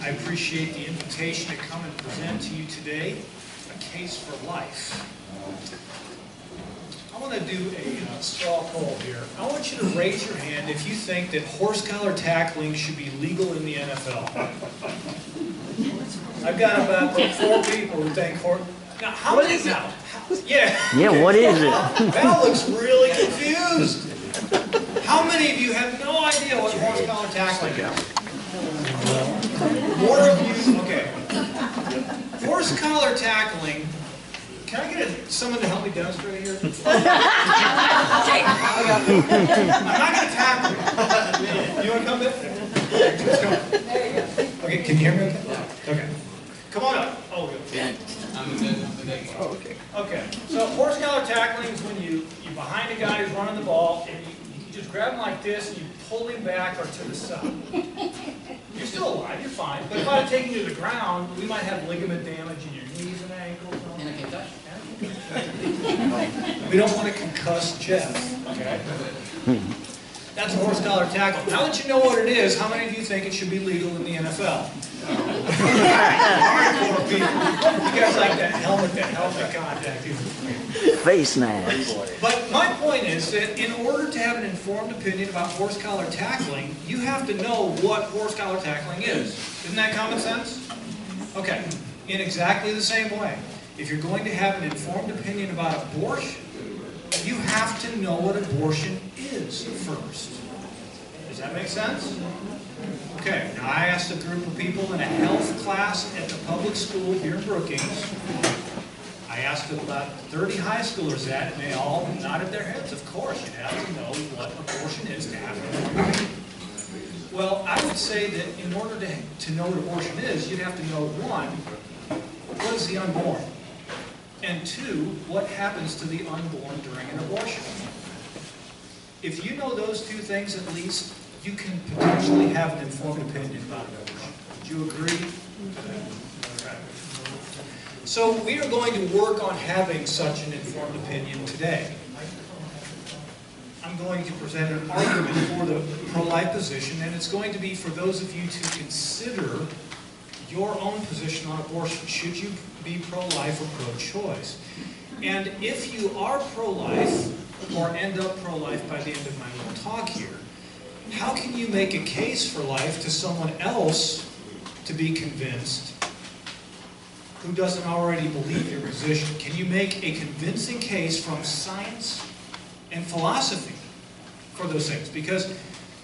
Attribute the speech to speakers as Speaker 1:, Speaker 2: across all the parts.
Speaker 1: I appreciate the invitation to come and present to you today a case for life. I want to do a straw poll here. I want you to raise your hand if you think that horse collar tackling should be legal in the NFL. I've got about 4 people who think horse... Now, how
Speaker 2: What
Speaker 1: many
Speaker 2: is it?
Speaker 1: now? Yeah.
Speaker 3: Yeah, what is it?
Speaker 1: Val looks really confused. How many of you have no idea what horse collar tackling is? More of you, okay. Horse collar tackling, can I get someone to help me demonstrate here? I'm not going to tackle you. You want to come in? Let's go. Okay, can you hear me okay? Okay. Come on up. Oh, good.
Speaker 2: Oh, okay.
Speaker 1: Okay, so horse collar tackling is when you're behind a guy who's running the ball, and you just grab him like this, and you pull him back or to the side. You're still alive, you're fine. But if I had taken you to the ground, we might have ligament damage in your knees and ankles.
Speaker 2: And a concussion.
Speaker 1: We don't want to concuss Jeff, okay? That's a horse collar tackle. Now that you know what it is, how many of you think it should be legal in the NFL? Hardcore people. You guys like that helmet contact.
Speaker 3: Face mask.
Speaker 1: But my point is that in order to have an informed opinion about horse collar tackling, you have to know what horse collar tackling is. Isn't that common sense? Okay. In exactly the same way, if you're going to have an informed opinion about abortion, you have to know what abortion is first. Does that make sense? Okay, now I asked a group of people in a health class at the public school here in Brookings. I asked about 30 high schoolers that, and they all nodded their heads. Of course, you'd have to know what abortion is to have an abortion. Well, I would say that in order to know what abortion is, you'd have to know, 1, what is the unborn? And 2, what happens to the unborn during an abortion? If you know those 2 things at least, you can potentially have an informed opinion about abortion. Would you agree? Okay. So we are going to work on having such an informed opinion today. I'm going to present an argument for the pro-life position, and it's going to be for those of you to consider your own position on abortion. Should you be pro-life or pro-choice? And if you are pro-life, or end up pro-life by the end of my little talk here, how can you make a case for life to someone else to be convinced who doesn't already believe your position? Can you make a convincing case from science and philosophy for those things? Because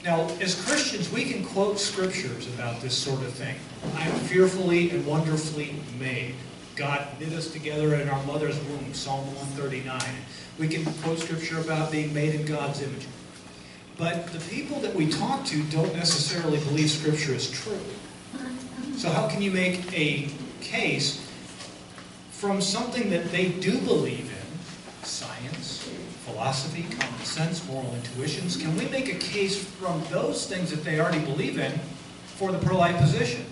Speaker 1: now, as Christians, we can quote scriptures about this sort of thing. I am fearfully and wonderfully made. God knit us together in our mother's womb, Psalm 139. We can quote scripture about being made in God's image. But the people that we talk to don't necessarily believe scripture is true. So how can you make a case from something that they do believe in, science, philosophy, common sense, moral intuitions? Can we make a case from those things that they already believe in for the pro-life position?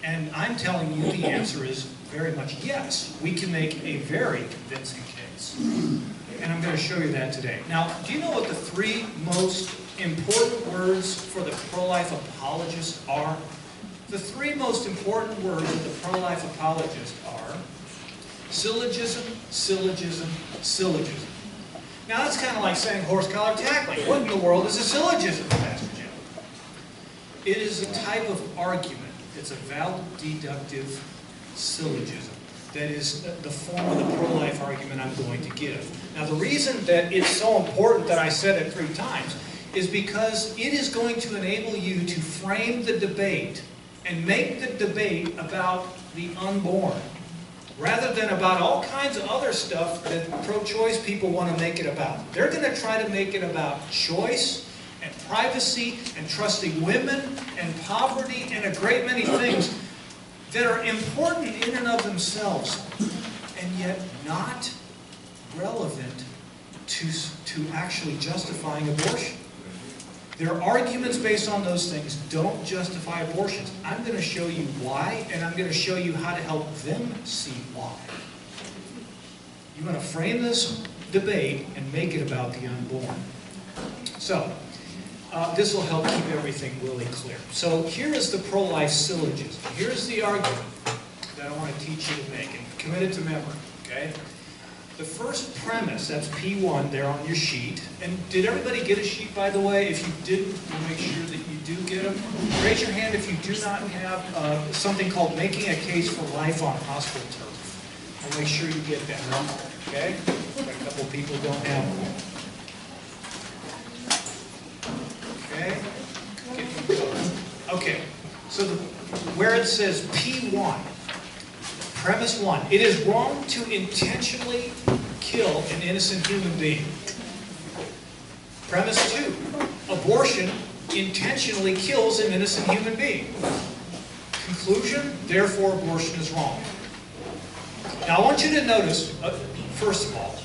Speaker 1: And I'm telling you the answer is very much yes. We can make a very convincing case. And I'm going to show you that today. Now, do you know what the 3 most important words for the pro-life apologist are? The 3 most important words of the pro-life apologist are syllogism, syllogism, syllogism. Now, that's kind of like saying horse collar tackling. What in the world is a syllogism, Pastor Jim? It is a type of argument. It's a valid deductive syllogism. That is the form of the pro-life argument I'm going to give. Now, the reason that it's so important that I said it 3 times is because it is going to enable you to frame the debate and make the debate about the unborn, rather than about all kinds of other stuff that pro-choice people want to make it about. They're going to try to make it about choice and privacy and trusting women and poverty and a great many things that are important in and of themselves, and yet not relevant to actually justifying abortion. Their arguments based on those things don't justify abortions. I'm going to show you why, and I'm going to show you how to help them see why. You're going to frame this debate and make it about the unborn. So, this will help keep everything really clear. So here is the pro-life syllogism. Here's the argument that I want to teach you to make, and commit it to memory, okay? The first premise, that's P1 there on your sheet. And did everybody get a sheet, by the way? If you didn't, we'll make sure that you do get them. Raise your hand if you do not have something called Making a Case for Life on Hospital Turf. We'll make sure you get that, okay? Got a couple people don't have them. Okay? Okay, so where it says P1, premise 1, it is wrong to intentionally kill an innocent human being. Premise 2, abortion intentionally kills an innocent human being. Conclusion, therefore abortion is wrong. Now I want you to notice, first of all,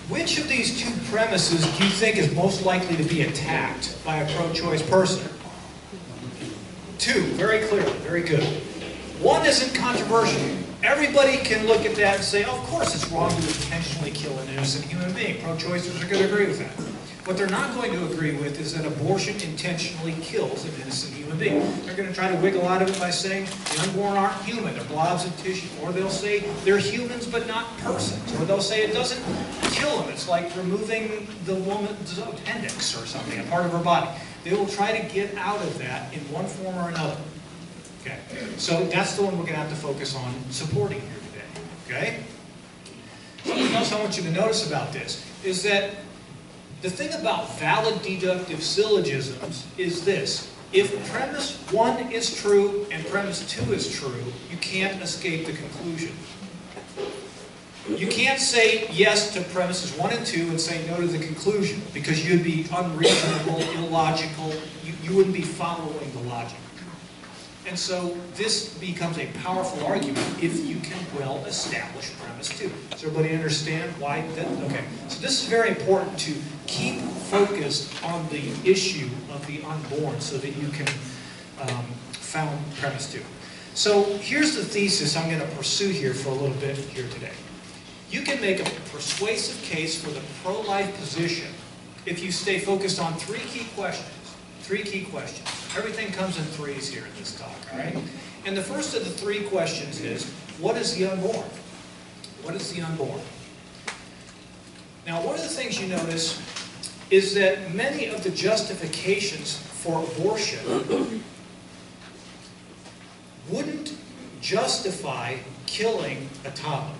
Speaker 1: which of these two premises do you think is most likely to be attacked by a pro-choice person? 2, very clearly, very good. 1 isn't controversial. Everybody can look at that and say, oh, of course it's wrong to intentionally kill an innocent human being. Pro-choicers are going to agree with that. What they're not going to agree with is that abortion intentionally kills an innocent human being. They're going to try to wiggle out of it by saying the unborn aren't human, they're blobs of tissue. Or they'll say they're humans but not persons. Or they'll say it doesn't kill them. It's like removing the woman's appendix or something, a part of her body. They will try to get out of that in one form or another. Okay, so that's the one we're going to have to focus on supporting here today. Okay? Something else I want you to notice about this is that the thing about valid deductive syllogisms is this. If premise 1 is true and premise 2 is true, you can't escape the conclusion. You can't say yes to premises 1 and 2 and say no to the conclusion, because you'd be unreasonable, illogical, you wouldn't be following the logic. And so this becomes a powerful argument if you can well establish premise 2. Does everybody understand why that? Okay. So this is very important to keep focused on the issue of the unborn so that you can found premise 2. So here's the thesis I'm going to pursue here for a little bit here today. You can make a persuasive case for the pro-life position if you stay focused on 3 key questions. 3 key questions. Everything comes in threes here in this talk, all right? And the first of the 3 questions is, what is the unborn? What is the unborn? Now, one of the things you notice is that many of the justifications for abortion wouldn't justify killing a toddler.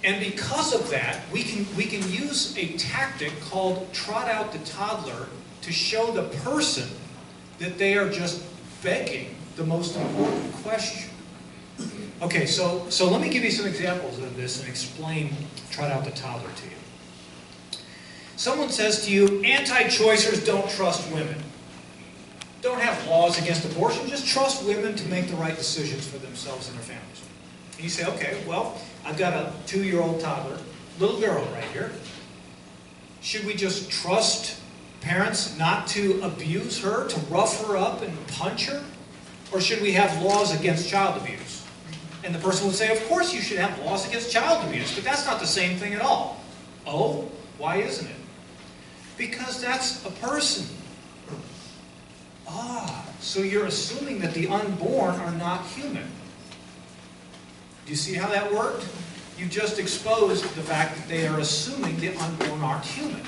Speaker 1: And because of that, we can use a tactic called trot out the toddler to show the person that they are just begging the most important question. Okay, so let me give you some examples of this and explain trot out the toddler to you. Someone says to you, anti-choicers don't trust women. Don't have laws against abortion, just trust women to make the right decisions for themselves and their families. And you say, okay, well, I've got a 2-year-old toddler, little girl right here. Should we just trust parents not to abuse her, to rough her up and punch her? Or should we have laws against child abuse? And the person would say, of course you should have laws against child abuse, but that's not the same thing at all. Oh, why isn't it? Because that's a person. Ah, so you're assuming that the unborn are not human. Do you see how that worked? You just exposed the fact that they are assuming the unborn aren't human.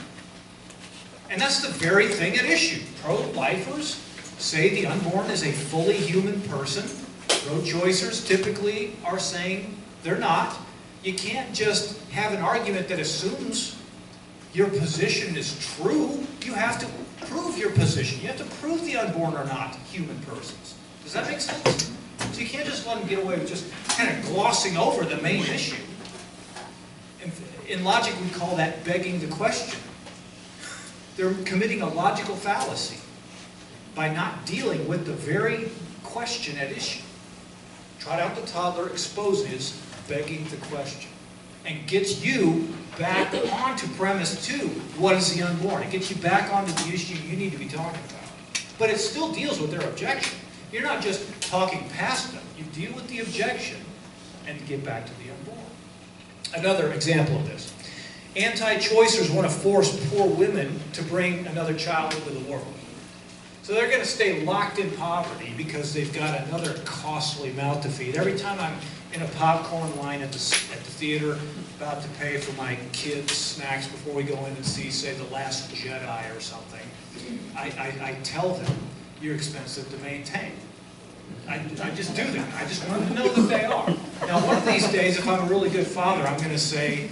Speaker 1: And that's the very thing at issue. Pro-lifers say the unborn is a fully human person. Pro-choicers typically are saying they're not. You can't just have an argument that assumes your position is true. You have to prove your position. You have to prove the unborn are not human persons. Does that make sense? So you can't just let them get away with just kind of glossing over the main issue. In logic, we call that begging the question. They're committing a logical fallacy by not dealing with the very question at issue. Trot out the toddler exposes begging the question and gets you back onto premise 2. What is the unborn? It gets you back onto the issue you need to be talking about. But it still deals with their objection. You're not just talking past them. You deal with the objection and get back to the unborn. Another example of this. Anti-choicers want to force poor women to bring another child into the world. So they're going to stay locked in poverty because they've got another costly mouth to feed. Every time I'm in a popcorn line at the theater, about to pay for my kids' snacks before we go in and see, say, The Last Jedi or something, I tell them, you're expensive to maintain. I just do that. I just want them to know that they are. Now, one of these days, if I'm a really good father, I'm going to say,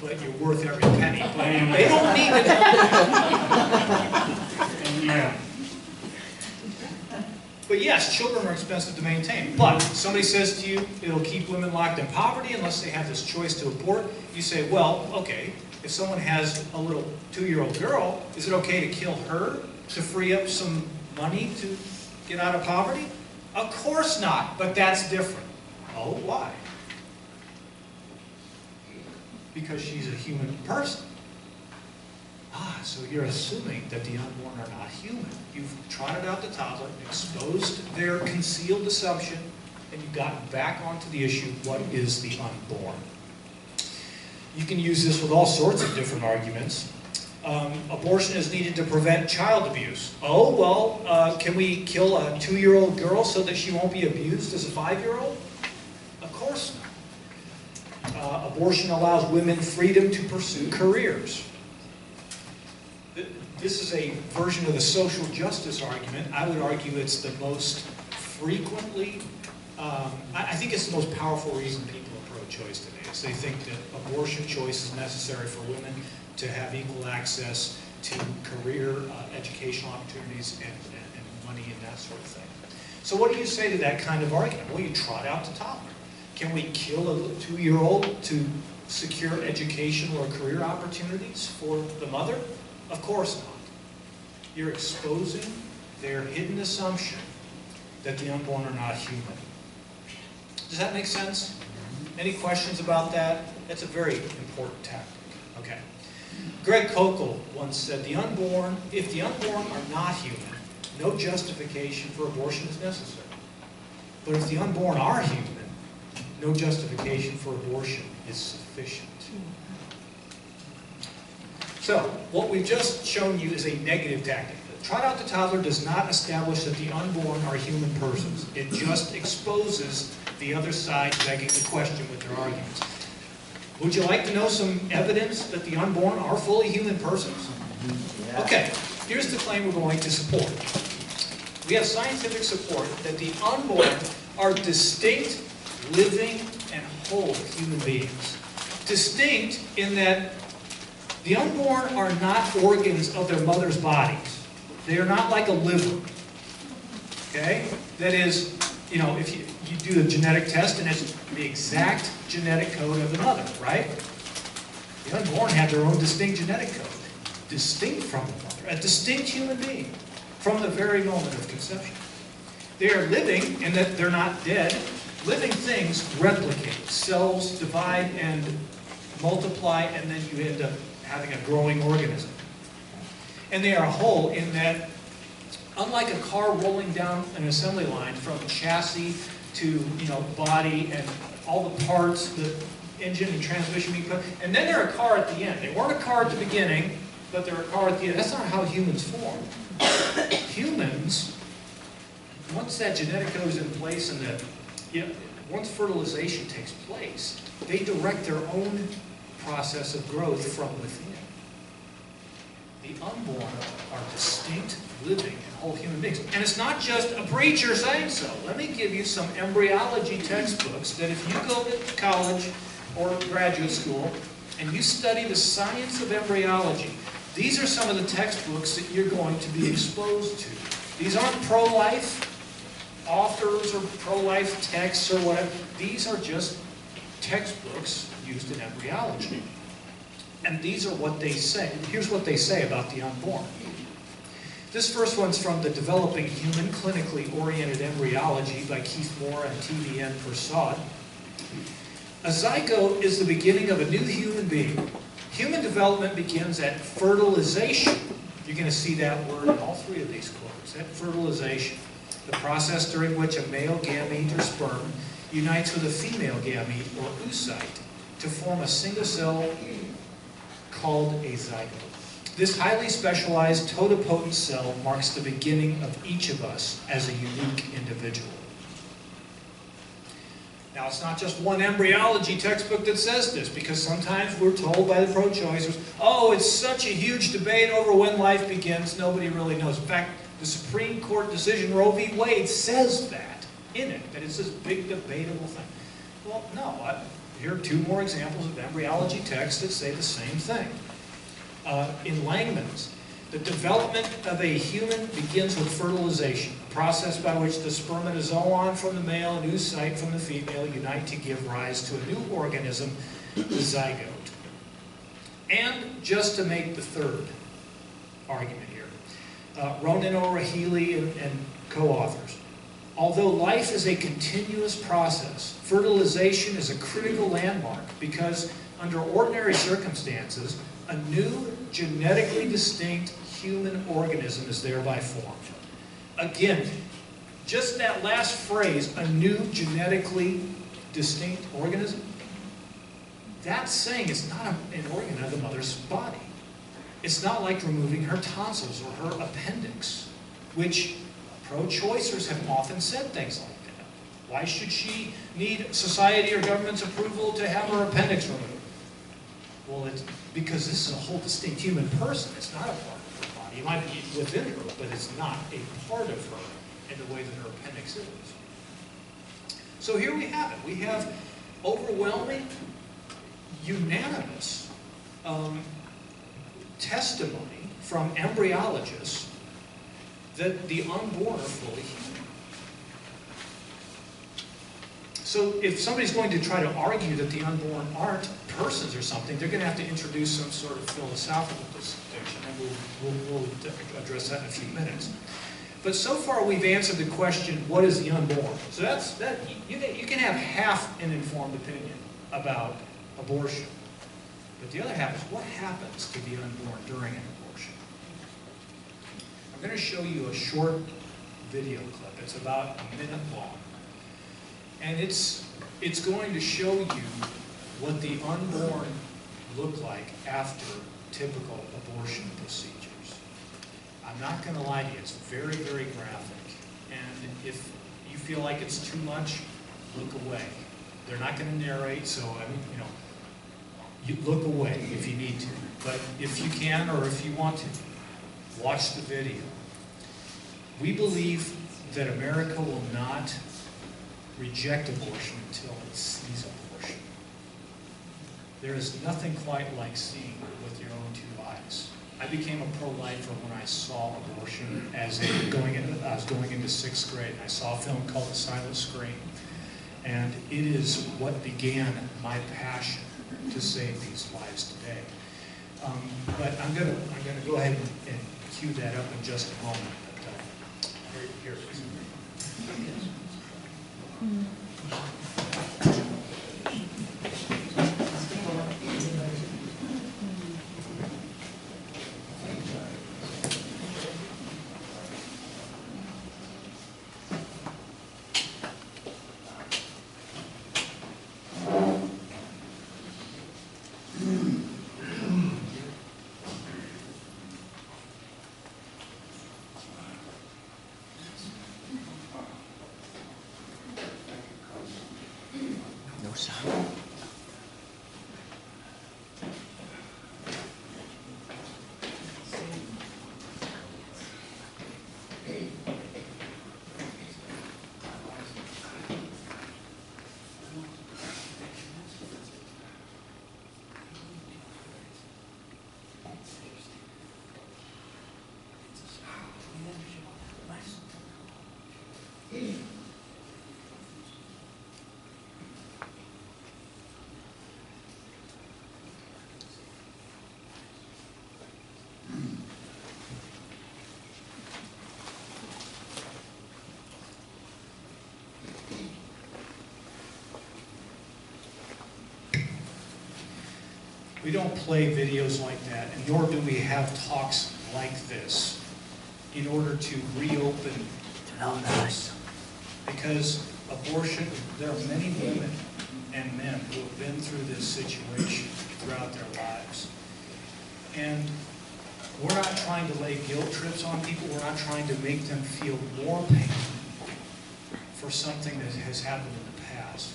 Speaker 1: but you're worth every penny. But they don't need it.
Speaker 4: Yeah.
Speaker 1: But yes, children are expensive to maintain. But somebody says to you, it'll keep women locked in poverty unless they have this choice to abort. You say, well, okay, if someone has a little 2-year-old girl, is it okay to kill her to free up some money to get out of poverty? Of course not, but that's different. Oh, why? Because she's a human person. Ah, so you're assuming that the unborn are not human. You've trotted out the toddler, exposed their concealed assumption, and you've gotten back onto the issue, what is the unborn? You can use this with all sorts of different arguments. Abortion is needed to prevent child abuse. Oh, well, can we kill a 2-year-old girl so that she won't be abused as a 5-year-old? Of course not. Abortion allows women freedom to pursue careers. This is a version of the social justice argument. I would argue it's the most frequently, I think it's the most powerful reason people are pro-choice today. Is they think that abortion choice is necessary for women to have equal access to career, educational opportunities, and money and that sort of thing. So what do you say to that kind of argument? Well, you trot out the toddler. Can we kill a 2-year-old to secure educational or career opportunities for the mother? Of course not. You're exposing their hidden assumption that the unborn are not human. Does that make sense? Any questions about that? That's a very important tactic. Okay. Greg Kokel once said, if the unborn are not human, no justification for abortion is necessary. But if the unborn are human, no justification for abortion is sufficient. So, what we've just shown you is a negative tactic. Trot out the toddler does not establish that the unborn are human persons. It just exposes the other side begging the question with their arguments. Would you like to know some evidence that the unborn are fully human persons? Okay, here's the claim we're going to support. We have scientific support that the unborn are distinct, living, and whole human beings. Distinct in that the unborn are not organs of their mother's bodies. They are not like a liver. Okay? That is, you know, if you do a genetic test and it's the exact genetic code of the mother, right? The unborn have their own distinct genetic code. Distinct from the mother. A distinct human being from the very moment of conception. They are living in that they're not dead. Living things replicate. Cells divide and multiply, and then you end up having a growing organism. And they are whole in that, unlike a car rolling down an assembly line from chassis to body and all the parts, the engine and transmission being put, and then they're a car at the end. They weren't a car at the beginning, but they're a car at the end. That's not how humans form. Humans, once that genetic code is in place and once fertilization takes place, they direct their own process of growth from within. The unborn are distinct, living, and whole human beings. And it's not just a preacher saying so. Let me give you some embryology textbooks that if you go to college or graduate school and you study the science of embryology, these are some of the textbooks that you're going to be exposed to. These aren't pro-life authors or pro-life texts or whatever. These are just textbooks used in embryology. And these are what they say. Here's what they say about the unborn. This first one's from the Developing Human Clinically Oriented Embryology by Keith Moore and TVN Prasad. A zygote is the beginning of a new human being. Human development begins at fertilization. You're going to see that word in all three of these quotes, at fertilization. The process during which a male gamete or sperm unites with a female gamete or oocyte to form a single-cell called a zygote. This highly specialized totipotent cell marks the beginning of each of us as a unique individual. Now, it's not just one embryology textbook that says this, because sometimes we're told by the pro-choicers, oh, it's such a huge debate over when life begins, nobody really knows. In fact, the Supreme Court decision, Roe v. Wade, says that in it, that it's this big debatable thing. Well, no, here are two more examples of embryology texts that say the same thing. In Langman's, the development of a human begins with fertilization, a process by which the spermatozoon from the male and oocyte from the female unite to give rise to a new organism, the zygote. And just to make the third argument here, Ronan O'Rahilly and co-authors, although life is a continuous process, fertilization is a critical landmark because under ordinary circumstances, a new genetically distinct human organism is thereby formed. Again, just that last phrase, a new genetically distinct organism, that's saying it's not an organ of the mother's body. It's not like removing her tonsils or her appendix, which pro-choicers have often said things like that. Why should she need society or government's approval to have her appendix removed? Well, it's because this is a whole distinct human person. It's not a part of her body. It might be within her, but it's not a part of her in the way that her appendix is. So here we have it. We have overwhelming, unanimous testimony from embryologists that the unborn are fully human. So if somebody's going to try to argue that the unborn aren't persons or something, they're going to have to introduce some sort of philosophical distinction, and we'll address that in a few minutes. But so far we've answered the question, what is the unborn? So you can have half an informed opinion about abortion. But the other half is what happens to the unborn during an abortion. I'm going to show you a short video clip. It's about a minute long. And it's going to show you what the unborn look like after typical abortion procedures. I'm not going to lie to you, it's very, very graphic. And if you feel like it's too much, look away. They're not going to narrate, so I mean, you look away if you need to. But if you can or if you want to, watch the video. We believe that America will not reject abortion until it sees abortion. There is nothing quite like seeing it with your own two eyes. I became a pro-lifer when I saw abortion I was going into 6th grade, and I saw a film called The Silent Scream. And it is what began my passion to save these lives today. But I'm gonna go ahead and cue that up in just a moment. But, here it is.
Speaker 3: No sound.
Speaker 1: We don't play videos like that, and nor do we have talks like this in order to reopen wounds. Because abortion, there are many women and men who have been through this situation throughout their lives. And we're not trying to lay guilt trips on people. We're not trying to make them feel more pain for something that has happened in the past.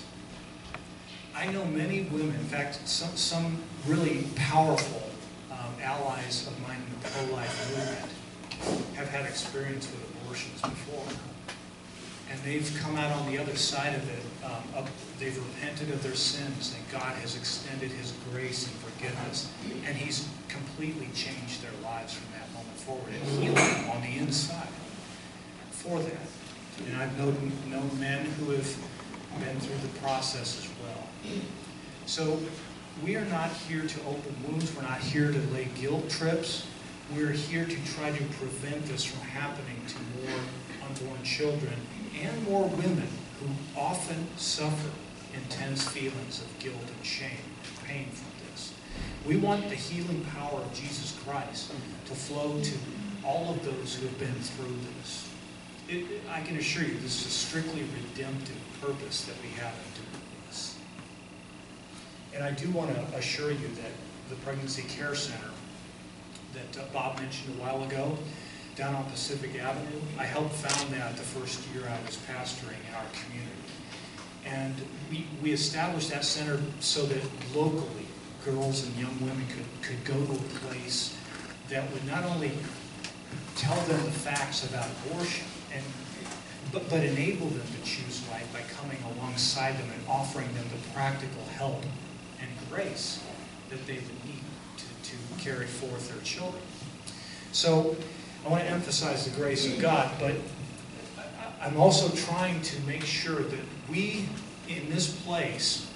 Speaker 1: I know many women, in fact, some really powerful allies of mine in the pro-life movement have had experience with abortions before. And they've come out on the other side of it. They've repented of their sins, and God has extended His grace and forgiveness, and He's completely changed their lives from that moment forward and healed them on the inside for that. And I've known men who have been through the process as well. So we are not here to open wounds. We're not here to lay guilt trips. We're here to try to prevent this from happening to more unborn children and more women who often suffer intense feelings of guilt and shame and pain from this. We want the healing power of Jesus Christ to flow to all of those who have been through this. I can assure you this is a strictly redemptive purpose that we have in doing this. And I do want to assure you that the Pregnancy Care Center that Bob mentioned a while ago, down on Pacific Avenue, I helped found that the first year I was pastoring in our community. And we established that center so that locally girls and young women could go to a place that would not only tell them the facts about abortion, but enable them to choose life by coming alongside them and offering them the practical help and grace that they would need to carry forth their children. So I want to emphasize the grace of God, but I'm also trying to make sure that we in this place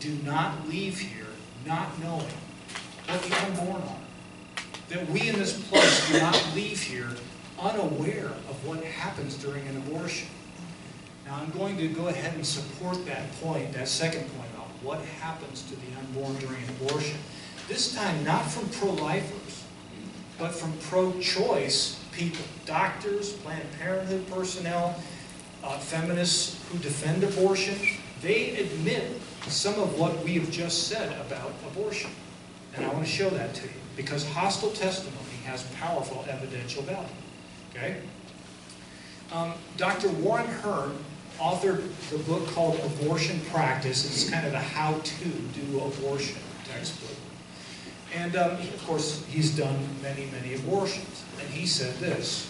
Speaker 1: do not leave here not knowing what the unborn are. That we in this place do not leave here unaware of what happens during an abortion. Now I'm going to go ahead and support that point, that second point about what happens to the unborn during an abortion. This time not from pro-lifers, but from pro-choice people, doctors, Planned Parenthood personnel, feminists who defend abortion. They admit some of what we have just said about abortion. And I want to show that to you, because hostile testimony has powerful evidential value. Okay? Dr. Warren Hearn authored the book called Abortion Practice. It's kind of the how-to do abortion textbook. And of course, he's done many, many abortions. And he said this.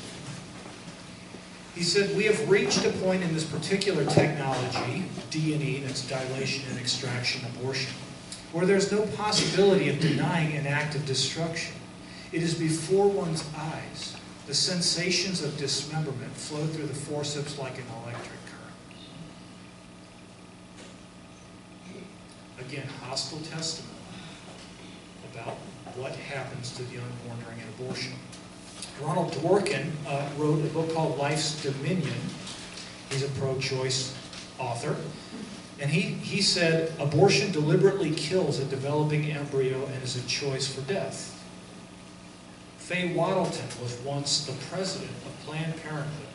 Speaker 1: He said, we have reached a point in this particular technology, D&E, that's dilation and extraction abortion, where there's no possibility of denying an act of destruction. It is before one's eyes. The sensations of dismemberment flow through the forceps like an electric current. Again, hostile testimony about what happens to the unborn during an abortion. Ronald Dworkin wrote a book called Life's Dominion. He's a pro-choice author. And he said, abortion deliberately kills a developing embryo and is a choice for death. Faye Waddleton was once the president of Planned Parenthood.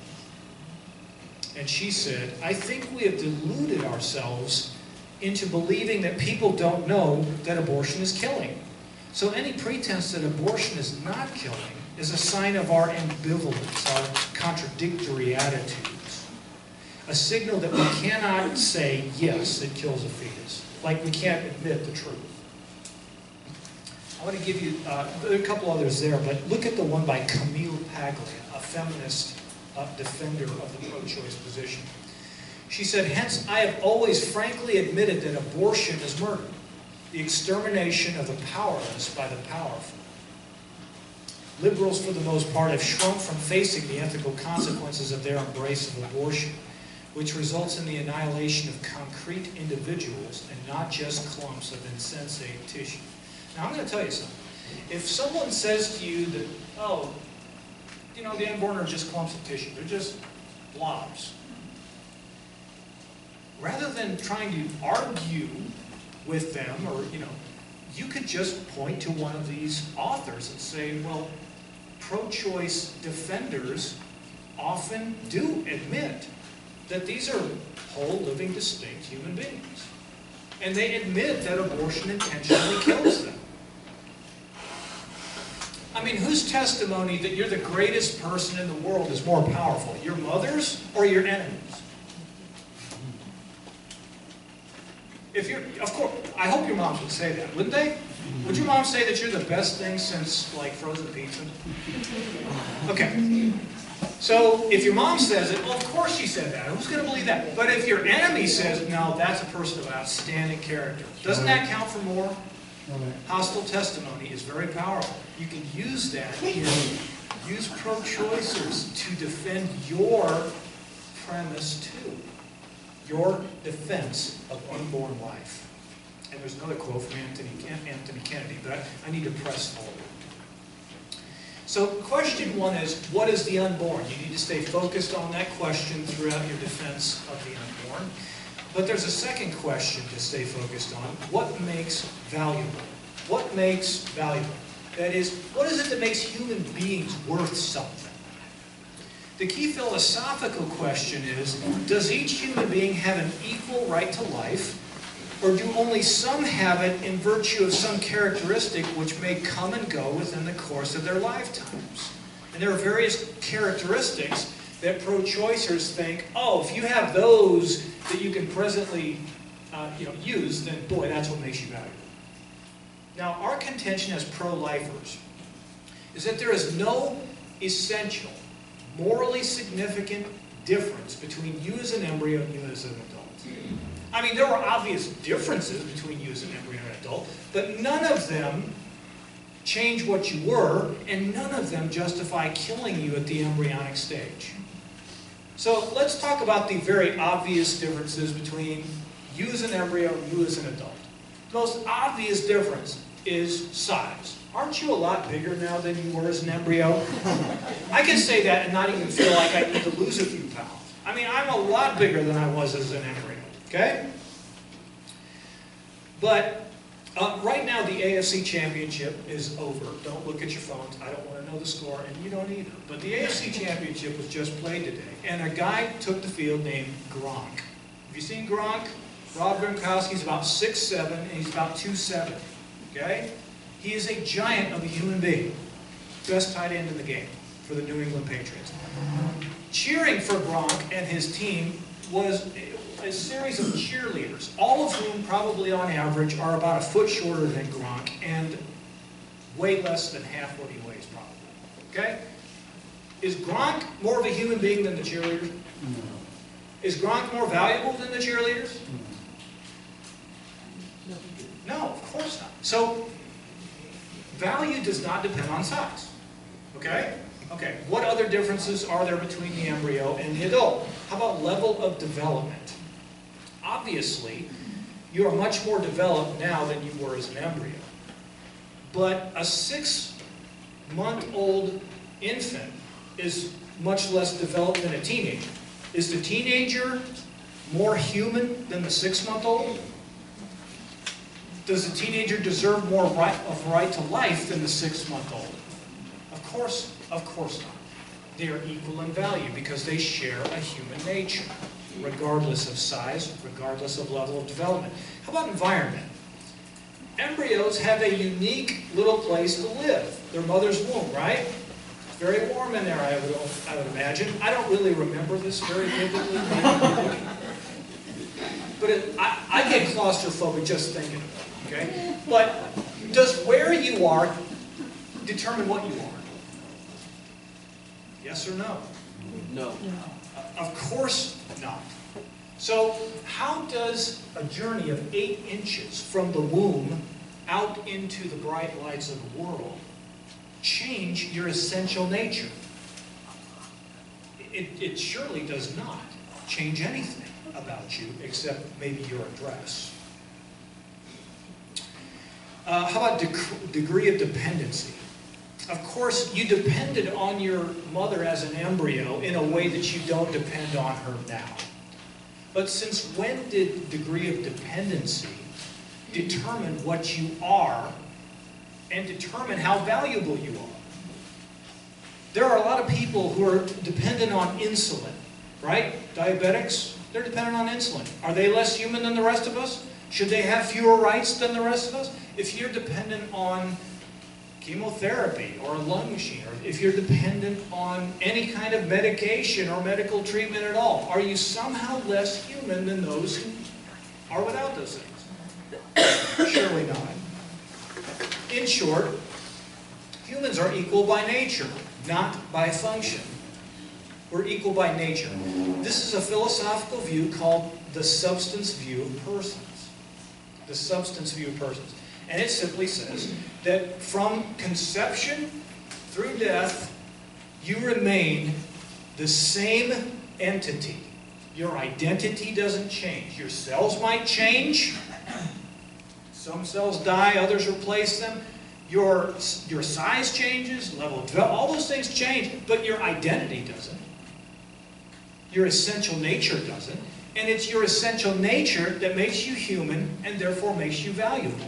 Speaker 1: And she said, I think we have deluded ourselves into believing that people don't know that abortion is killing. So any pretense that abortion is not killing is a sign of our ambivalence, our contradictory attitudes. A signal that we cannot say, yes, it kills a fetus. Like we can't admit the truth. I want to give you there are a couple others there, but look at the one by Camille Paglia, a feminist defender of the pro-choice position. She said, hence, I have always frankly admitted that abortion is murder, the extermination of the powerless by the powerful. Liberals, for the most part, have shrunk from facing the ethical consequences of their embrace of abortion, which results in the annihilation of concrete individuals and not just clumps of insensate tissue. Now, I'm going to tell you something. If someone says to you that, oh, you know, the unborn are just clumps of tissue, they're just blobs, rather than trying to argue with them, or, you know, you could just point to one of these authors and say, well, pro-choice defenders often do admit that these are whole, living, distinct human beings. And they admit that abortion intentionally kills them. I mean, whose testimony that you're the greatest person in the world is more powerful? Your mother's or your enemy's? If you're, of course, I hope your moms would say that, wouldn't they? Would your mom say that you're the best thing since, like, frozen pizza? Okay. So, if your mom says it, well, of course she said that. Who's going to believe that? But if your enemy says, no, that's a person of outstanding character, doesn't that count for more? Hostile testimony is very powerful. You can use that use pro-choicers to defend your premise too. Your defense of unborn life. And there's another quote from Anthony Kennedy, but I need to press forward. So question one is, what is the unborn? You need to stay focused on that question throughout your defense of the unborn. But there's a second question to stay focused on. What makes valuable? What makes valuable? That is, what is it that makes human beings worth something? The key philosophical question is, does each human being have an equal right to life, or do only some have it in virtue of some characteristic which may come and go within the course of their lifetimes? And there are various characteristics that pro-choicers think, oh, if you have those that you can presently use, then boy, that's what makes you valuable. Now, our contention as pro-lifers is that there is no essential, morally significant difference between you as an embryo and you as an adult. I mean, there are obvious differences between you as an embryo and an adult, but none of them change what you were, and none of them justify killing you at the embryonic stage. So let's talk about the very obvious differences between you as an embryo and you as an adult. The most obvious difference is size. Aren't you a lot bigger now than you were as an embryo? I can say that and not even feel like I need to lose a few pounds. I mean, I'm a lot bigger than I was as an embryo, okay? But right now the AFC Championship is over. Don't look at your phones. I don't want to know the score, and you don't either. But the AFC Championship was just played today, and a guy took the field named Gronk. Have you seen Gronk? Rob Gronkowski's about 6'7", and he's about 270, okay? He is a giant of a human being. Best tight end in the game for the New England Patriots. Cheering for Gronk and his team was a series of cheerleaders, all of whom probably on average are about a foot shorter than Gronk and way less than half what he weighs probably, okay? Is Gronk more of a human being than the cheerleaders? No. Is Gronk more valuable than the cheerleaders? No, of course not. So, value does not depend on size, okay? Okay, what other differences are there between the embryo and the adult? How about level of development? Obviously, you are much more developed now than you were as an embryo. But a 6-month-old infant is much less developed than a teenager. Is the teenager more human than the 6-month-old? Does the teenager deserve more right to life than the 6-month-old? Of course not. They are equal in value because they share a human nature, regardless of size, regardless of level of development. How about environment? Embryos have a unique little place to live, their mother's womb, right? It's very warm in there, I would imagine. I don't really remember this very vividly. But I get claustrophobic just thinking of it, okay? But does where you are determine what you are? Yes or no?
Speaker 2: No.
Speaker 1: Of course not. So how does a journey of 8 inches from the womb out into the bright lights of the world change your essential nature? It surely does not change anything about you except maybe your address. How about degree of dependency? Of course, you depended on your mother as an embryo in a way that you don't depend on her now. But since when did degree of dependency determine what you are and determine how valuable you are? There are a lot of people who are dependent on insulin, right? Diabetics, they're dependent on insulin. Are they less human than the rest of us? Should they have fewer rights than the rest of us? If you're dependent on chemotherapy or a lung machine, or if you're dependent on any kind of medication or medical treatment at all, are you somehow less human than those who are without those things? Surely not. In short, humans are equal by nature, not by function. We're equal by nature. This is a philosophical view called the substance view of persons. The substance view of persons. And it simply says that from conception through death, you remain the same entity. Your identity doesn't change. Your cells might change. Some cells die, others replace them. Your size changes, level of development, all those things change, but your identity doesn't. Your essential nature doesn't. And it's your essential nature that makes you human and therefore makes you valuable.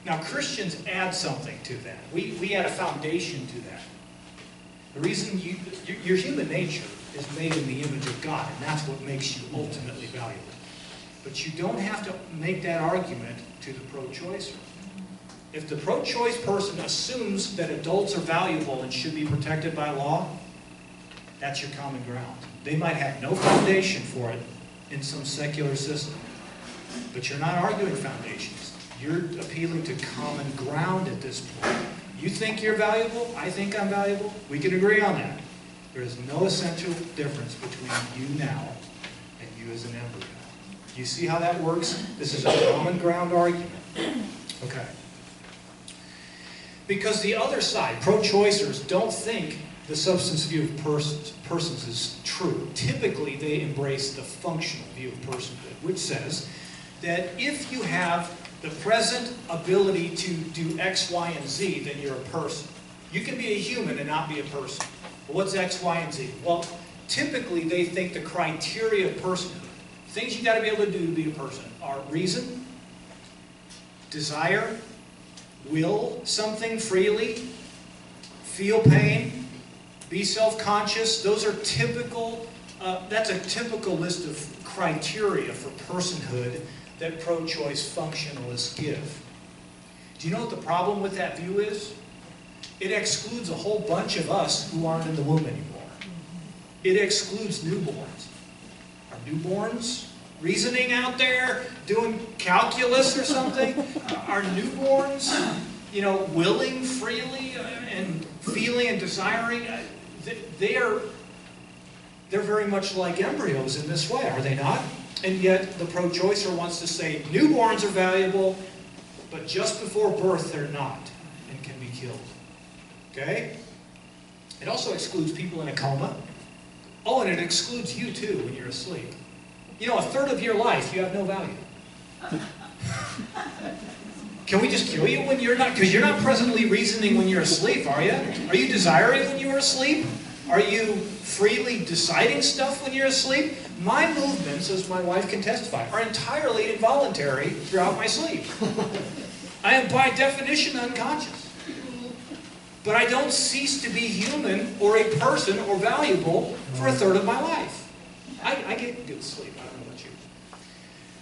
Speaker 1: Now, Christians add something to that. We add a foundation to that. The reason your human nature is made in the image of God, and that's what makes you ultimately valuable. But you don't have to make that argument to the pro-choicer. If the pro-choice person assumes that adults are valuable and should be protected by law, that's your common ground. They might have no foundation for it in some secular system. But you're not arguing foundations. You're appealing to common ground at this point. You think you're valuable, I think I'm valuable. We can agree on that. There is no essential difference between you now and you as an embryo. You see how that works? This is a common ground argument. Okay. Because the other side, pro-choicers, don't think the substance view of persons is true. Typically, they embrace the functional view of personhood, which says that if you have the present ability to do X, Y, and Z, then you're a person. You can be a human and not be a person. But what's X, Y, and Z? Well, typically they think the criteria of personhood, things you got to be able to do to be a person, are reason, desire, will something freely, feel pain, be self-conscious. Those are typical, that's a typical list of criteria for personhood that pro-choice functionalists give. Do you know what the problem with that view is? It excludes a whole bunch of us who aren't in the womb anymore. It excludes newborns. Are newborns reasoning out there, doing calculus or something? Are newborns, willing freely and feeling and desiring? They're very much like embryos in this way, are they not? And yet the pro-choicer wants to say newborns are valuable, but just before birth they're not and can be killed. Okay? It also excludes people in a coma. Oh, and it excludes you too when you're asleep. A third of your life you have no value. Can we just kill you when you're not? Because you're not presently reasoning when you're asleep, are you? Are you desiring when you're asleep? Are you freely deciding stuff when you're asleep? My movements, as my wife can testify, are entirely involuntary throughout my sleep. I am by definition unconscious. But I don't cease to be human or a person or valuable for a third of my life. I get good sleep. I don't know about you.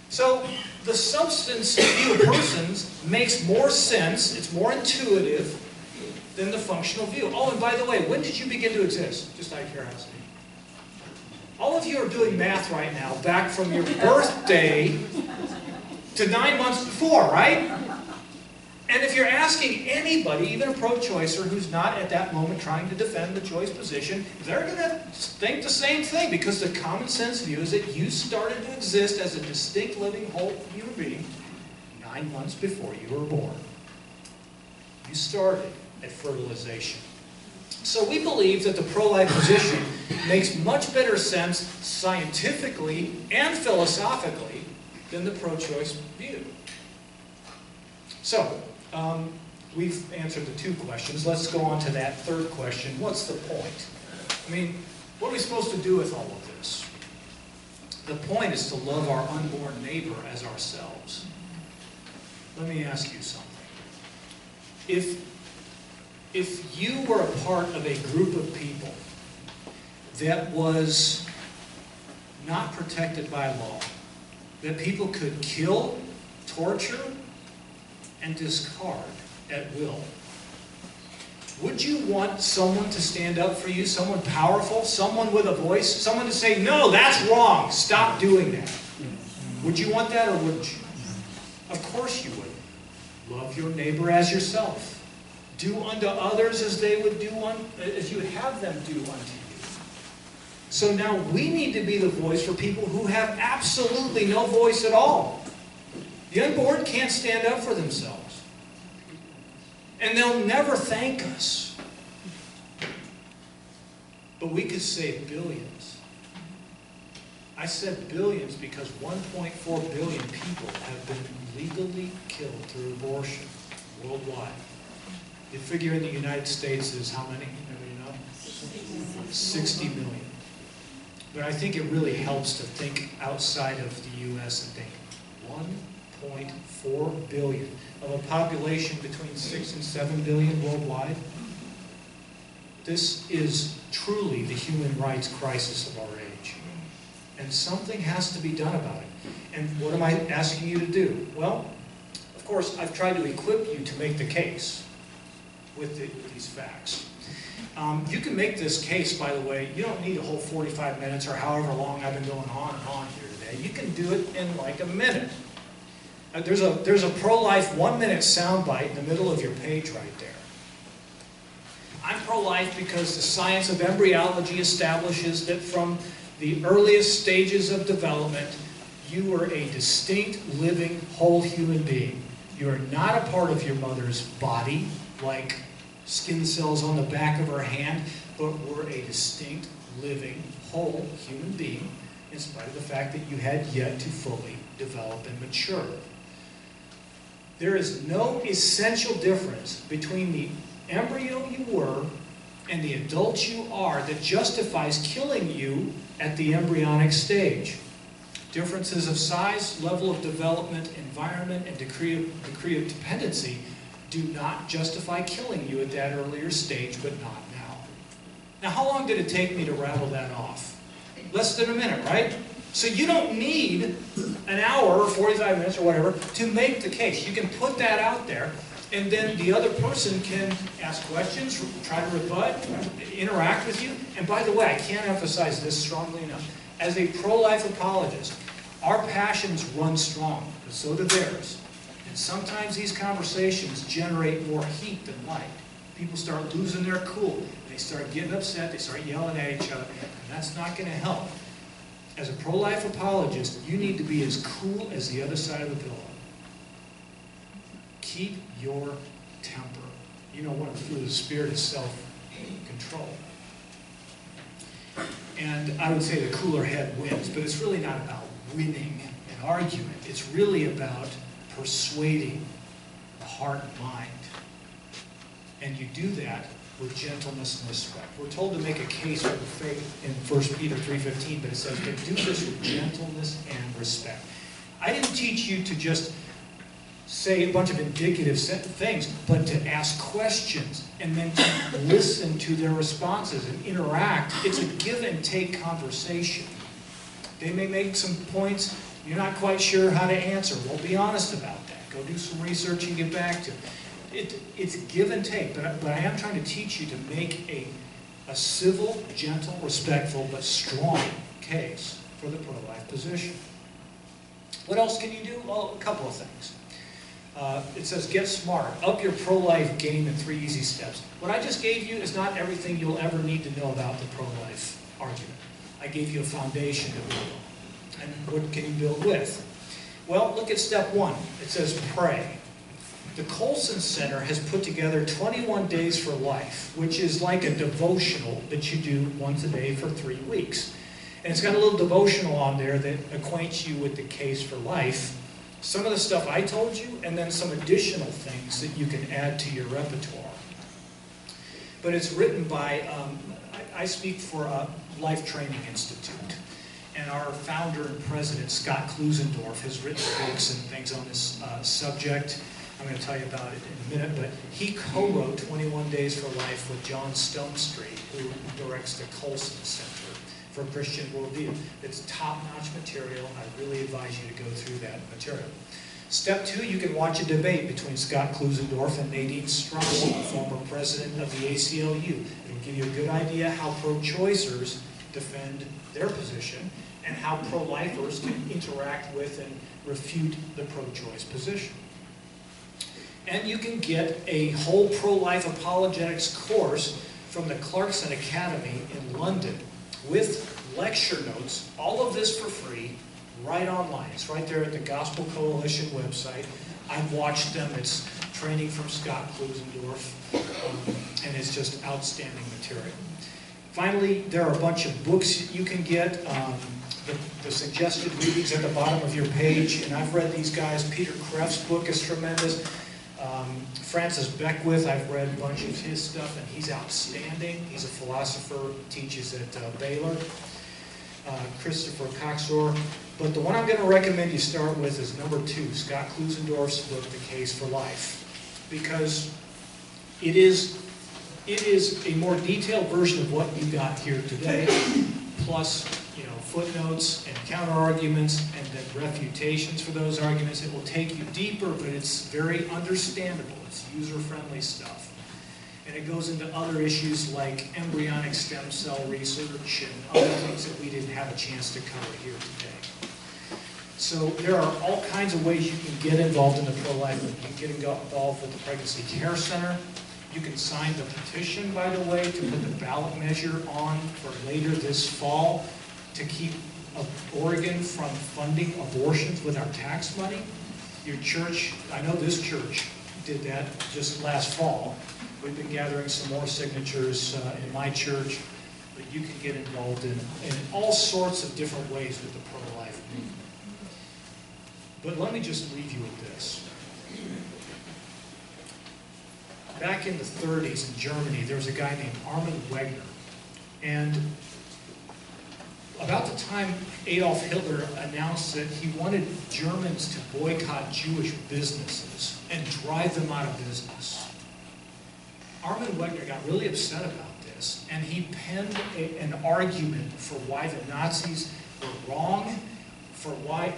Speaker 1: So the substance view of persons makes more sense, it's more intuitive than the functional view. Oh, and by the way, when did you begin to exist? Just out of curiosity. All of you are doing math right now, back from your birthday to 9 months before, right? And if you're asking anybody, even a pro-choicer who's not at that moment trying to defend the choice position, they're going to think the same thing, because the common sense view is that you started to exist as a distinct, living, whole human being 9 months before you were born. You started at fertilization. So we believe that the pro-life position makes much better sense scientifically and philosophically than the pro-choice view. So, we've answered the 2 questions. Let's go on to that 3rd question. What's the point? What are we supposed to do with all of this? The point is to love our unborn neighbor as ourselves. Let me ask you something. If you were a part of a group of people that was not protected by law, that people could kill, torture, and discard at will. Would you want someone to stand up for you, someone powerful, someone with a voice, someone to say, no, that's wrong, stop doing that? Would you want that or wouldn't you? Of course you would. Love your neighbor as yourself. Do unto others as they would do as you would have them do unto you. So now we need to be the voice for people who have absolutely no voice at all. The unborn can't stand up for themselves. And they'll never thank us. But we could save billions. I said billions because 1.4 billion people have been legally killed through abortion worldwide. The figure in the United States is how many? Anybody know? 60 million. But I think it really helps to think outside of the U.S. and think 1.4 billion of a population between 6 and 7 billion worldwide. This is truly the human rights crisis of our age. And something has to be done about it. And what am I asking you to do? Well, of course, I've tried to equip you to make the case with these facts. You can make this case, by the way. You don't need a whole 45 minutes or however long I've been going on and on here today. You can do it in like a minute. There's a pro-life 1-minute soundbite in the middle of your page right there. I'm pro-life because the science of embryology establishes that from the earliest stages of development, you are a distinct, living, whole human being. You are not a part of your mother's body, like skin cells on the back of her hand, but we're a distinct, living, whole human being, in spite of the fact that you had yet to fully develop and mature. There is no essential difference between the embryo you were and the adult you are that justifies killing you at the embryonic stage. Differences of size, level of development, environment, and degree of dependency do not justify killing you at that earlier stage, but not now. Now, how long did it take me to rattle that off? Less than a minute, right? So you don't need an hour or 45 minutes or whatever to make the case. You can put that out there, and then the other person can ask questions, try to rebut, interact with you. And by the way, I can't emphasize this strongly enough. As a pro-life apologist, our passions run strong, but so do theirs. And sometimes these conversations generate more heat than light. People start losing their cool. They start getting upset. They start yelling at each other. And that's not going to help. As a pro-life apologist, you need to be as cool as the other side of the pillow. Keep your temper. You know, one of the fruit of the Spirit is self-control. And I would say the cooler head wins, but it's really not about winning an argument. It's really about persuading the heart and mind. And you do that with gentleness and respect. We're told to make a case for the faith in 1 Peter 3:15, but it says to do this with gentleness and respect. I didn't teach you to just say a bunch of indicative things, but to ask questions and then to listen to their responses and interact. It's a give and take conversation. They may make some points you're not quite sure how to answer. Well, be honest about that. Go do some research and get back to it. It's give and take, but I am trying to teach you to make a civil, gentle, respectful, but strong case for the pro-life position. What else can you do? Well, a couple of things. It says get smart. Up your pro-life game in 3 easy steps. What I just gave you is not everything you'll ever need to know about the pro-life argument. I gave you a foundation to build on. And what can you build with? Well, look at step 1. It says pray. The Colson Center has put together 21 Days for Life, which is like a devotional that you do once a day for 3 weeks. And it's got a little devotional on there that acquaints you with the case for life, some of the stuff I told you, and then some additional things that you can add to your repertoire. But it's written by, I speak for Life Training Institute, and our founder and president, Scott Klusendorf, has written books and things on this subject. I'm going to tell you about it in a minute, but he co-wrote 21 Days for Life with John Stonestreet, who directs the Colson Center for Christian Worldview. It's top-notch material. I really advise you to go through that material. Step 2, you can watch a debate between Scott Klusendorf and Nadine Strauss, former president of the ACLU. It will give you a good idea how pro-choicers defend their position and how pro-lifers can interact with and refute the pro-choice position. And you can get a whole pro-life apologetics course from the Clarkson Academy in London with lecture notes, all of this for free, right online. It's right there at the Gospel Coalition website. I've watched them. It's training from Scott Klusendorf, and it's just outstanding material. Finally, there are a bunch of books you can get. The suggested readings at the bottom of your page, and I've read these guys. Peter Kreff's book is tremendous. Francis Beckwith, I've read a bunch of his stuff, and he's outstanding. He's a philosopher, teaches at Baylor. Christopher Coxor. But the one I'm going to recommend you start with is number 2, Scott Klusendorf's book, The Case for Life. Because it is a more detailed version of what you got here today, plus footnotes and counter-arguments and then refutations for those arguments. It will take you deeper, but it's very understandable. It's user-friendly stuff. And it goes into other issues like embryonic stem cell research and other things that we didn't have a chance to cover here today. So there are all kinds of ways you can get involved in the pro-life movement. You can get involved with the Pregnancy Care Center. You can sign the petition, by the way, to put the ballot measure on for later this fall to keep Oregon from funding abortions with our tax money. Your church, I know this church did that just last fall. We've been gathering some more signatures in my church, but you can get involved in all sorts of different ways with the pro-life movement. But let me just leave you with this. Back in the 30s in Germany, there was a guy named Armin Wegner. And about the time Adolf Hitler announced that he wanted Germans to boycott Jewish businesses and drive them out of business, Armin Wegner got really upset about this, and he penned an argument for why the Nazis were wrong, for why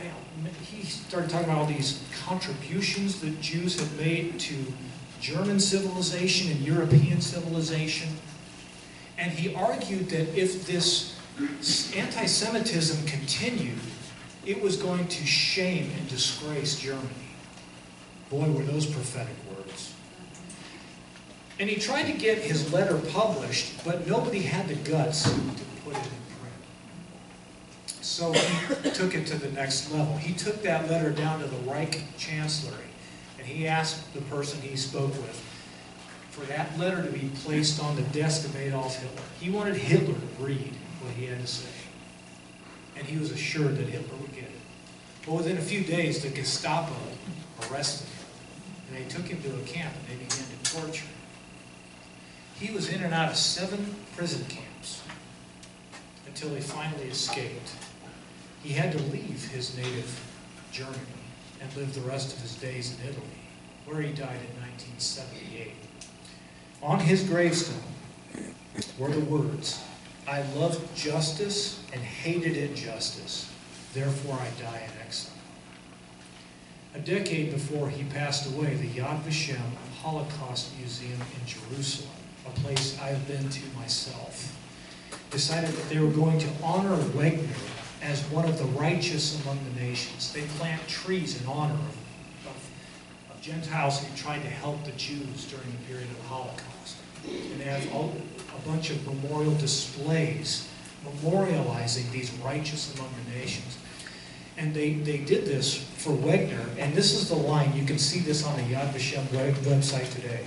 Speaker 1: he started talking about all these contributions that Jews have made to German civilization and European civilization. And he argued that if this anti-Semitism continued, it was going to shame and disgrace Germany. Boy, were those prophetic words. And he tried to get his letter published, but nobody had the guts to put it in print. So he took it to the next level. He took that letter down to the Reich Chancellery, and he asked the person he spoke with for that letter to be placed on the desk of Adolf Hitler. He wanted Hitler to read what he had to say. And he was assured that Hitler would get it. But within a few days, the Gestapo arrested him. And they took him to a camp and they began to torture him. He was in and out of 7 prison camps until he finally escaped. He had to leave his native Germany and live the rest of his days in Italy, where he died in 1978. On his gravestone were the words, "I loved justice and hated injustice, therefore I die in exile." A decade before he passed away, the Yad Vashem Holocaust Museum in Jerusalem, a place I've been to myself, decided that they were going to honor Wegner as one of the righteous among the nations. They plant trees in honor of Gentiles who tried to help the Jews during the period of the Holocaust. And they have a bunch of memorial displays memorializing these righteous among the nations. And they did this for Wegner, and this is the line. You can see this on the Yad Vashem website today.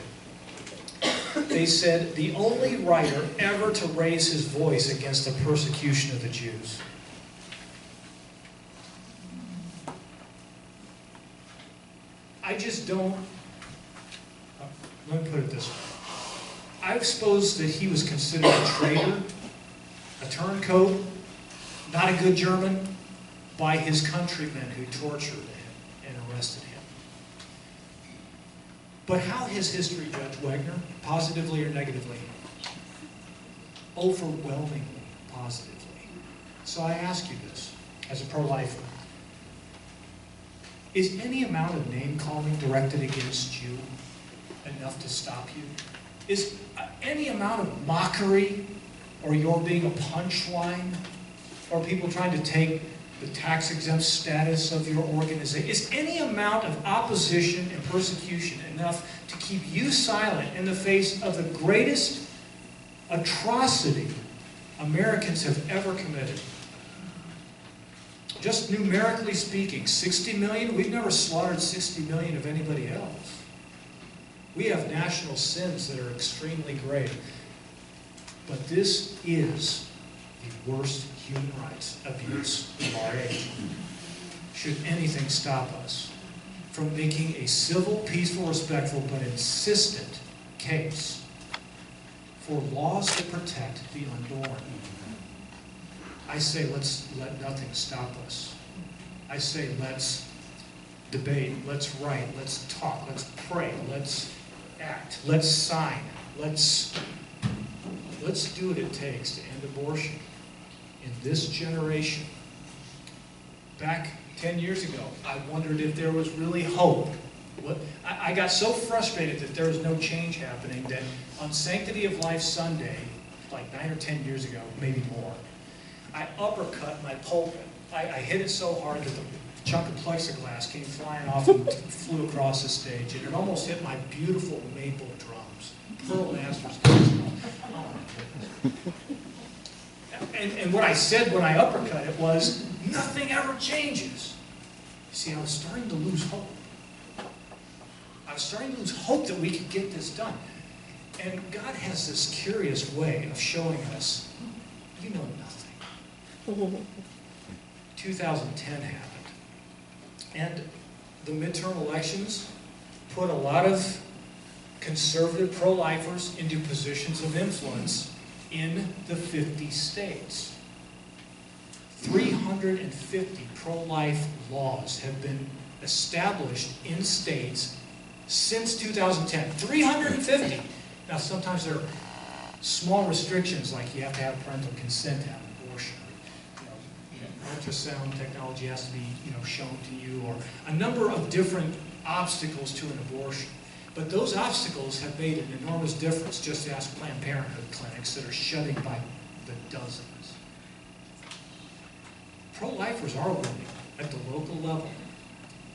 Speaker 1: They said, "The only writer ever to raise his voice against the persecution of the Jews." I just don't, let me put it this way. I suppose that he was considered a traitor, a turncoat, not a good German, by his countrymen who tortured him and arrested him. But how has history judged Wegner, positively or negatively? Overwhelmingly positively. So I ask you this, as a pro-lifer. Is any amount of name-calling directed against you enough to stop you? Is any amount of mockery, or your being a punchline, or people trying to take the tax-exempt status of your organization, is any amount of opposition and persecution enough to keep you silent in the face of the greatest atrocity Americans have ever committed? Just numerically speaking, 60 million, we've never slaughtered 60 million of anybody else. We have national sins that are extremely grave. But this is the worst human rights abuse of our age. Should anything stop us from making a civil, peaceful, respectful, but insistent case for laws that protect the unborn, I say let's let nothing stop us. I say let's debate, let's write, let's talk, let's pray, let's act, let's sign, let's do what it takes to end abortion in this generation. Back 10 years ago, I wondered if there was really hope. I got so frustrated that there was no change happening that on Sanctity of Life Sunday, like 9 or 10 years ago, maybe more, I uppercut my pulpit. I hit it so hard that the chunk of plexiglass came flying off and flew across the stage, and it almost hit my beautiful maple drums. Pearl Masters. Oh my goodness. And what I said when I uppercut it was, nothing ever changes. You see, I was starting to lose hope. I was starting to lose hope that we could get this done. And God has this curious way of showing us, you know nothing. 2010 happened. And the midterm elections put a lot of conservative pro-lifers into positions of influence in the 50 states. 350 pro-life laws have been established in states since 2010. 350! Now sometimes there are small restrictions, like you have to have parental consent to have an abortion. Ultrasound technology has to be shown to you, or a number of different obstacles to an abortion. But those obstacles have made an enormous difference. Just ask Planned Parenthood clinics that are shutting by the dozens. Pro-lifers are winning at the local level.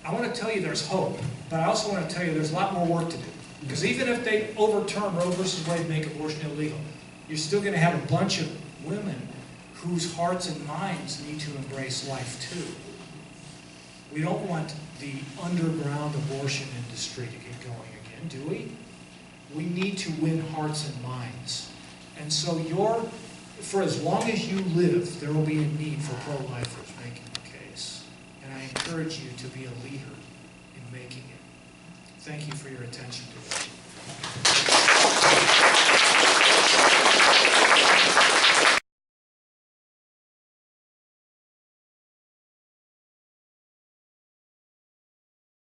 Speaker 1: I want to tell you there's hope, but I also want to tell you there's a lot more work to do. Because even if they overturn Roe versus Wade and make abortion illegal, you're still going to have a bunch of women whose hearts and minds need to embrace life too. We don't want the underground abortion industry to get going again, do we? We need to win hearts and minds. And so for as long as you live, there will be a need for pro-lifers making the case. And I encourage you to be a leader in making it. Thank you for your attention today.